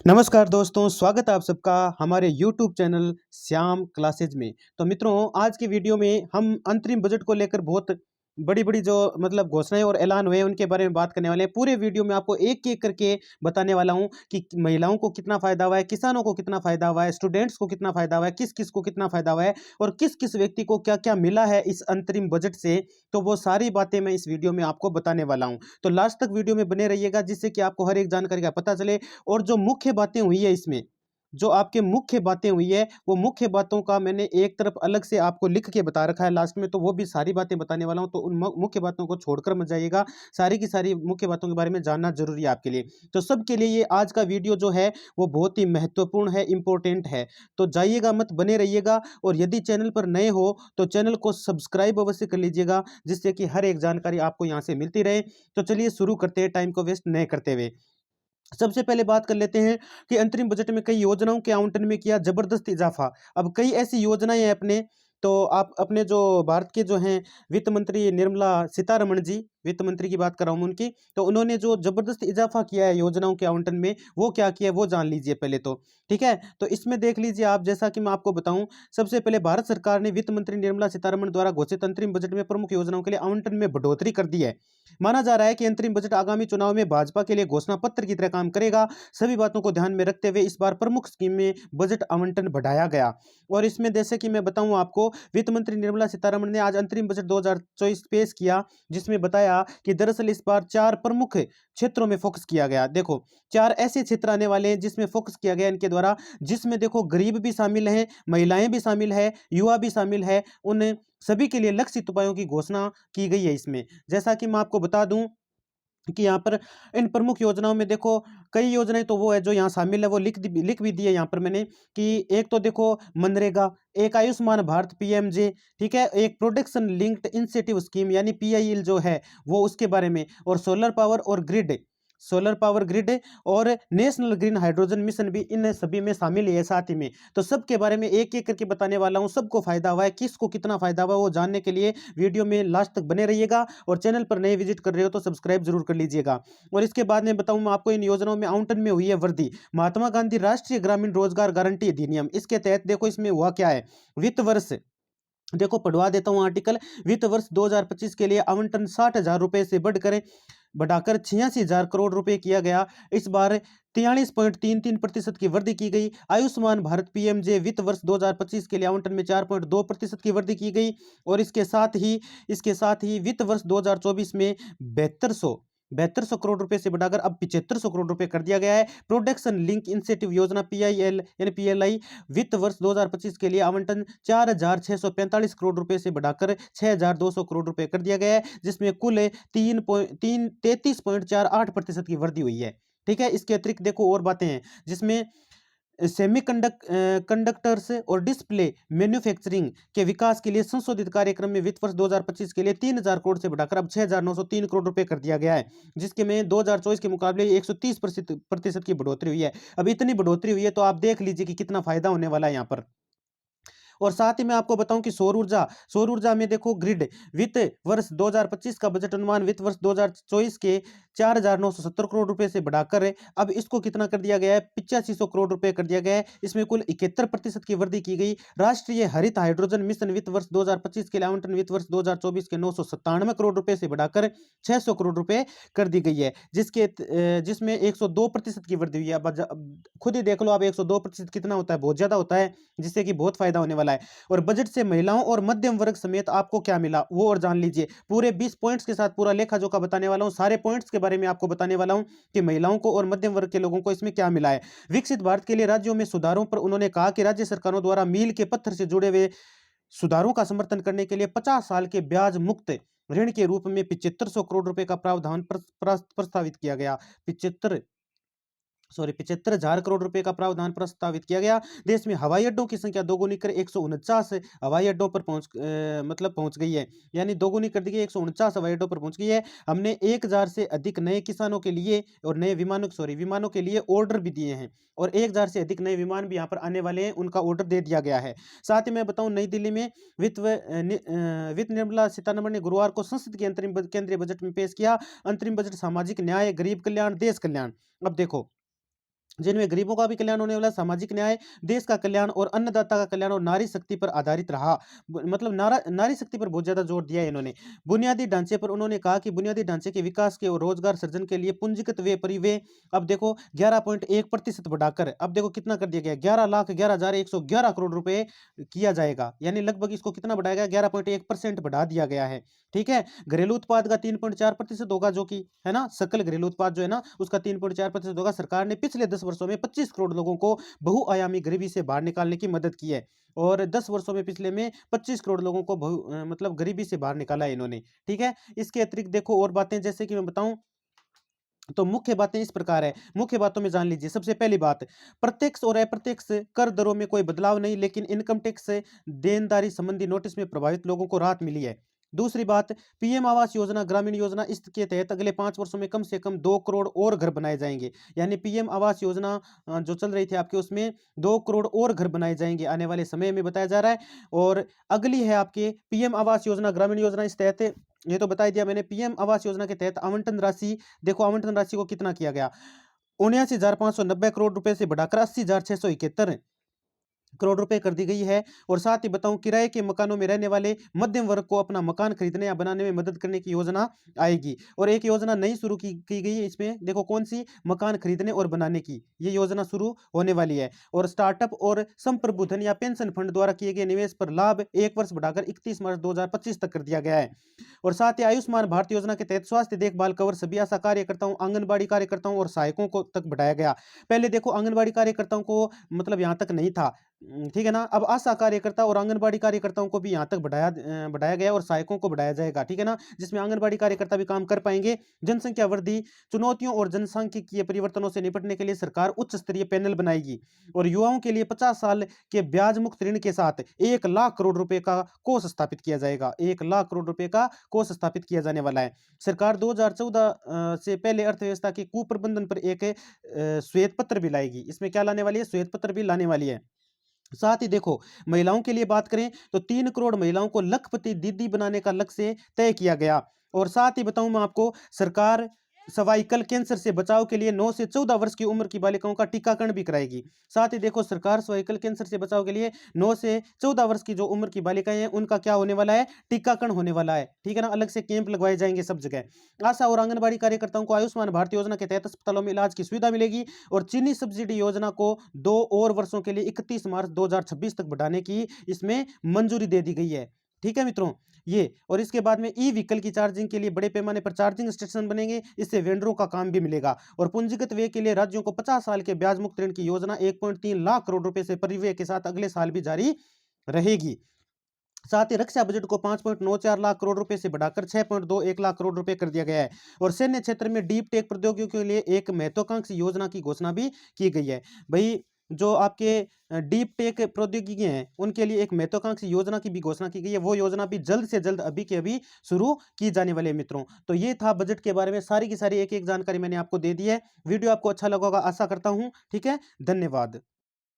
नमस्कार दोस्तों, स्वागत है आप सबका हमारे YouTube चैनल श्याम क्लासेज में। तो मित्रों, आज की वीडियो में हम अंतरिम बजट को लेकर बहुत बड़ी-बड़ी जो मतलब घोषणाएँ और ऐलान हुए हैं, उनके बारे में बात करने वाले हैं। पूरे वीडियो में आपको एक-एक करके बताने वाला हूँ कि महिलाओं को कितना फ़ायदा हुआ है, किसानों को कितना फ़ायदा हुआ है, स्टूडेंट्स को कितना फ़ायदा हुआ है, किस-किस को कितना फ़ायदा हुआ है और किस-किस व्यक्ति को क्या-क्या मिला है इस अंतरिम बजट से। तो वो सारी बातें मैं इस वीडियो में आपको बताने वाला हूँ। तो लास्ट तक वीडियो में बने रहिएगा, जिससे कि आपको हर एक जानकारी का पता चले। और जो मुख्य बातें हुई है इसमें, जो आपके मुख्य बातें हुई है, वो मुख्य बातों का मैंने एक तरफ अलग से आपको लिख के बता रखा है लास्ट में, तो वो भी सारी बातें बताने वाला हूँ, तो उन मुख्य बातों को छोड़कर मत जाइएगा। सारी की सारी मुख्य बातों के बारे में जानना ज़रूरी है आपके लिए। तो सबके लिए ये आज का वीडियो जो है, वो बहुत ही महत्वपूर्ण है, इम्पोर्टेंट है। तो जाइएगा मत, बने रहिएगा। और यदि चैनल पर नए हो, तो चैनल को सब्सक्राइब अवश्य कर लीजिएगा, जिससे कि हर एक जानकारी आपको यहाँ से मिलती रहे। तो चलिए शुरू करते हैं, टाइम को वेस्ट नहीं करते हुए। सबसे पहले बात कर लेते हैं कि अंतरिम बजट में कई योजनाओं के आवंटन में किया जबरदस्त इजाफा। अब कई ऐसी योजनाएं हैं अपने, तो आप अपने जो भारत के जो हैं वित्त मंत्री निर्मला सीतारमण जी, वित्त मंत्री की बात कर रहा हूँ उनकी, तो उन्होंने जो जबरदस्त इजाफा किया है योजनाओं के आवंटन में, वो क्या किया है वो जान लीजिए पहले तो। ठीक है, तो इसमें देख लीजिए आप, जैसा कि मैं आपको बताऊं, सबसे पहले भारत सरकार ने वित्त मंत्री निर्मला सीतारमण द्वारा घोषित अंतरिम बजट में प्रमुख योजनाओं के लिए आवंटन में बढ़ोतरी कर दी है। माना जा रहा है कि अंतरिम बजट आगामी चुनाव में भाजपा के लिए घोषणा पत्र की तरह काम करेगा। सभी बातों को ध्यान में रखते हुए इस बार प्रमुख स्कीम में बजट आवंटन बढ़ाया गया। और इसमें जैसे कि मैं बताऊं आपको, वित्त मंत्री निर्मला सीतारमण ने आज अंतरिम बजट 2024 पेश किया, जिसमें बताया कि दरअसल इस बार 4 प्रमुख क्षेत्रों में फोकस किया गया। देखो, 4 ऐसे क्षेत्र आने वाले हैं जिसमें फोकस किया गया इनके द्वारा, जिसमें देखो गरीब भी शामिल हैं, महिलाएं भी शामिल है, युवा भी शामिल है। उन सभी के लिए लक्षित उपायों की घोषणा की गई है इसमें। जैसा कि मैं आपको बता दूं कि यहाँ पर इन प्रमुख योजनाओं में देखो, कई योजनाएं तो वो है जो यहाँ शामिल है, वो लिख भी दी है यहाँ पर मैंने, कि एक तो देखो मनरेगा, एक आयुष्मान भारत पीएमजे, ठीक है, एक प्रोडक्शन लिंक्ड इंसेंटिव स्कीम यानी पीआईएल जो है वो, उसके बारे में, और सोलर पावर ग्रिड और नेशनल ग्रीन हाइड्रोजन मिशन भी इन सभी में शामिल है साथ ही में। तो सबके बारे में एक एक करके बताने वाला हूँ, सबको फायदा हुआ है, किसको कितना फायदा हुआ है वो जानने के लिए वीडियो में लास्ट तक बने रहिएगा। और चैनल पर नए विजिट कर रहे हो तो सब्सक्राइब जरूर कर लीजिएगा। और इसके बाद में बताऊं मैं आपको, इन योजनाओं में आवंटन में हुई है वृद्धि। महात्मा गांधी राष्ट्रीय ग्रामीण रोजगार गारंटी अधिनियम, इसके तहत देखो इसमें हुआ क्या है। वित्त वर्ष, देखो पढ़वा देता हूं आर्टिकल। वित्त वर्ष 2025 के लिए आवंटन 60,000 रुपए से बढ़ाकर 86,000 करोड़ रुपए किया गया। इस बार 43.33% की वृद्धि की गई। आयुष्मान भारत पीएमजे वित्त वर्ष 2025 के लिए आवंटन में 4.2% की वृद्धि की गई। और इसके साथ ही वित्त वर्ष 2024 में 7200 करोड़ रुपए से बढ़ाकर अब 7500 करोड़ रुपए कर दिया गया है। प्रोडक्शन लिंक इंसेंटिव योजना पीआईएल यानी पीएलआई, वित्त वर्ष 2025 के लिए आवंटन 4,645 करोड़ रुपए से बढ़ाकर 6,200 करोड़ रुपए कर दिया गया है, जिसमें कुल 33.48% की वृद्धि हुई है। ठीक है, इसके अतिरिक्त देखो और बातें हैं, जिसमें कंडक्टर्स और डिस्प्ले मैन्युफैक्चरिंग के विकास के लिए संशोधित कार्यक्रम में वित्त वर्ष 2025 के लिए 3,000 करोड़ से बढ़ाकर अब 6,903 करोड़ रुपए कर दिया गया है, जिसके में 2024 के मुकाबले 130% की बढ़ोतरी हुई है। अब इतनी बढ़ोतरी हुई है तो आप देख लीजिए कि कितना फायदा होने वाला है यहाँ पर। और साथ ही मैं आपको बताऊं कि सौर ऊर्जा में देखो ग्रिड, वित्त वर्ष 2025 का बजट अनुमान वित्त वर्ष 2024 के 4,970 करोड़ रुपए से बढ़ाकर अब इसको कितना कर दिया गया है, 8500 करोड़ रुपए कर दिया गया है। इसमें कुल 71% की वृद्धि की गई। राष्ट्रीय हरित हाइड्रोजन मिशन वित्त वर्ष 2025 के लिए आवंटन वित्त वर्ष 2024 के 997 करोड़ रुपए से बढ़ाकर 600 करोड़ रुपए कर दी गई है, जिसमें 102% की वृद्धि हुई है। अब खुद ही देख लो आप, 102% कितना होता है, बहुत ज्यादा होता है, जिससे कि बहुत फायदा होने वाला है। और बजट से महिलाओं और मध्यम वर्ग समेत आपको क्या मिला वो और जान लीजिए। पूरे 20 पॉइंट्स के साथ पूरा लेखा जोखा बताने वाला हूं, सारे पॉइंट्स के बारे में आपको बताने वाला हूं कि महिलाओं को और मध्यम वर्ग के लोगों को इसमें क्या मिला है। विकसित भारत के लिए राज्यों में सुधारों पर उन्होंने कहा कि राज्य सरकारों द्वारा मील के पत्थर से जुड़े हुए सुधारों का समर्थन करने के लिए 50 साल के ब्याज मुक्त ऋण के रूप में 7500 करोड़ रुपए का प्रावधान प्रस्तावित किया गया। 75,000 करोड़ रुपए का प्रावधान प्रस्तावित किया गया। देश में हवाई अड्डों की संख्या दोगुनी कर 149 हवाई अड्डों पर पहुंच गई है, यानी दोगुनी कर दी गई, 149 हवाई अड्डों पर पहुंच गई है। हमने 1,000 से अधिक नए किसानों के लिए और नए विमानों के लिए ऑर्डर भी दिए हैं, और 1,000 से अधिक नए विमान भी यहाँ पर आने वाले हैं, उनका ऑर्डर दे दिया गया है। साथ ही मैं बताऊं, नई दिल्ली में वित्त निर्मला सीतारमण ने गुरुवार को संसद के केंद्रीय बजट में पेश किया अंतरिम बजट सामाजिक न्याय, गरीब कल्याण, देश कल्याण। अब देखो, जिनमें गरीबों का भी कल्याण होने वाला है, सामाजिक न्याय, देश का कल्याण और अन्नदाता का कल्याण और नारी शक्ति पर आधारित रहा। मतलब नारी शक्ति पर बहुत ज्यादा जोर दिया है इन्होंने। बुनियादी ढांचे पर उन्होंने कहा कि बुनियादी ढांचे के विकास के और रोजगार सृजन के लिए पूंजीगत व्यय परिव्यय अब देखो 11.1% बढ़ाकर अब देखो कितना कर दिया गया, 11,11,111 करोड़ रुपए किया जाएगा। यानी लगभग इसको कितना बढ़ाया गया, 11.1% बढ़ा दिया गया है। ठीक है। घरेलू उत्पाद का 3.4% होगा, जो कि है ना, सकल घरेलू उत्पाद जो है ना उसका 3.4% होगा। सरकार ने पिछले 10 वर्षों में 25 करोड़ लोगों को बहुआयामी गरीबी से बाहर निकालने की मदद की है। और 10 वर्षों में पिछले में 25 करोड़ लोगों को मतलब गरीबी से बाहर निकाला है इन्होंने। ठीक है। इसके अतिरिक्त देखो और बातें, जैसे कि मैं बताऊं तो मुख्य बातें इस प्रकार है। मुख्य बातों में जान लीजिए। सबसे पहली बात, प्रत्यक्ष और अप्रत्यक्ष कर दरों में कोई बदलाव नहीं, लेकिन इनकम टैक्स से देनदारी संबंधी नोटिस में प्रभावित लोगों को राहत मिली है। दूसरी बात, पीएम आवास योजना ग्रामीण योजना, इसके तहत अगले 5 वर्षों में कम से कम 2 करोड़ और घर बनाए जाएंगे। यानी पीएम आवास योजना जो चल रही थी आपके, उसमें 2 करोड़ और घर बनाए जाएंगे आने वाले समय में, बताया जा रहा है। और अगली है आपके पीएम आवास योजना ग्रामीण योजना, इस तहत ये तो बता ही दिया मैंने। पीएम आवास योजना के तहत आवंटन राशि, देखो आवंटन राशि को कितना किया गया, 79,590 करोड़ रुपए से बढ़ाकर 80,671 करोड़ रुपए कर दी गई है। और साथ ही बताऊं, किराए के मकानों में रहने वाले मध्यम वर्ग को अपना मकान खरीदने या बनाने में मदद करने की योजना आएगी। और एक योजना नई शुरू की गई है इसमें, देखो कौन सी, मकान खरीदने और बनाने की ये योजना शुरू होने वाली है। और स्टार्टअप और संप्रबुद्धन या पेंशन फंड द्वारा किए गए निवेश पर लाभ 1 वर्ष बढ़ाकर 31 मार्च 2025 तक कर दिया गया है। और साथ ही आयुष्मान भारत योजना के तहत स्वास्थ्य देखभाल कवर सभी आशा कार्यकर्ताओं, आंगनबाड़ी कार्यकर्ताओं और सहायकों को तक बढ़ाया गया। पहले देखो आंगनबाड़ी कार्यकर्ताओं को मतलब यहाँ तक नहीं था। ठीक है ना। अब आशा कार्यकर्ता और आंगनबाड़ी कार्यकर्ताओं को भी यहाँ तक बढ़ाया गया और सहायकों को बढ़ाया जाएगा। ठीक है ना, जिसमें आंगनबाड़ी कार्यकर्ता भी काम कर पाएंगे। जनसंख्या वृद्धि, चुनौतियों और जनसांख्यिकीय परिवर्तनों से निपटने के लिए सरकार उच्च स्तरीय पैनल बनाएगी। और युवाओं के लिए 50 साल के ब्याज मुक्त ऋण के साथ 1 लाख करोड़ रुपए का कोष स्थापित किया जाएगा। 1 लाख करोड़ रुपए का कोष स्थापित किया जाने वाला है। सरकार 2014 से पहले अर्थव्यवस्था के कुप्रबंधन पर एक श्वेत पत्र भी लाएगी। इसमें क्या लाने वाली है, श्वेत पत्र भी लाने वाली है। साथ ही देखो, महिलाओं के लिए बात करें तो 3 करोड़ महिलाओं को लखपति दीदी बनाने का लक्ष्य तय किया गया। और साथ ही बताऊं मैं आपको, सरकार सर्वाइकल कैंसर से बचाव के लिए 9 से 14 वर्ष की उम्र की बालिकाओं का टीकाकरण भी कराएगी। साथ ही देखो, सरकार सर्वाइकल कैंसर से बचाव के लिए 9 से 14 वर्ष की जो उम्र की बालिकाएं हैं उनका क्या होने वाला है, टीकाकरण होने वाला है। ठीक है ना, अलग से कैंप लगवाए जाएंगे सब जगह। आशा और आंगनबाड़ी कार्यकर्ताओं को आयुष्मान भारत योजना के तहत अस्पतालों में इलाज की सुविधा मिलेगी। और चीनी सब्सिडी योजना को 2 और वर्षों के लिए 31 मार्च 2026 तक बढ़ाने की इसमें मंजूरी दे दी गई है। ठीक है मित्रों, ये और इसके बाद में ई व्हीकल की चार्जिंग के लिए बड़े पैमाने पर चार्जिंग स्टेशन बनेंगे। इससे वेंडरों का काम भी मिलेगा। और पूंजीगत व्यय के लिए राज्यों को 50 साल के ब्याज मुक्त ऋण की योजना 1.3 लाख करोड़ रुपए से परिव्यय के साथ अगले साल भी जारी रहेगी। साथ ही रक्षा बजट को 5.94 लाख करोड़ रुपए से बढ़ाकर 6.21 लाख करोड़ रुपए कर दिया गया है। और सैन्य क्षेत्र में डीप टेक प्रौद्योगिकियों के लिए एक महत्वाकांक्षी योजना की घोषणा भी की गई है। भाई, जो आपके डीप टेक प्रौद्योगिकी हैं उनके लिए एक महत्वाकांक्षी योजना की भी घोषणा की गई है। वो योजना भी जल्द से जल्द अभी के अभी शुरू की जाने वाले मित्रों। तो ये था बजट के बारे में सारी की सारी एक एक जानकारी मैंने आपको दे दी है। वीडियो आपको अच्छा लगा होगा आशा करता हूँ। ठीक है, धन्यवाद।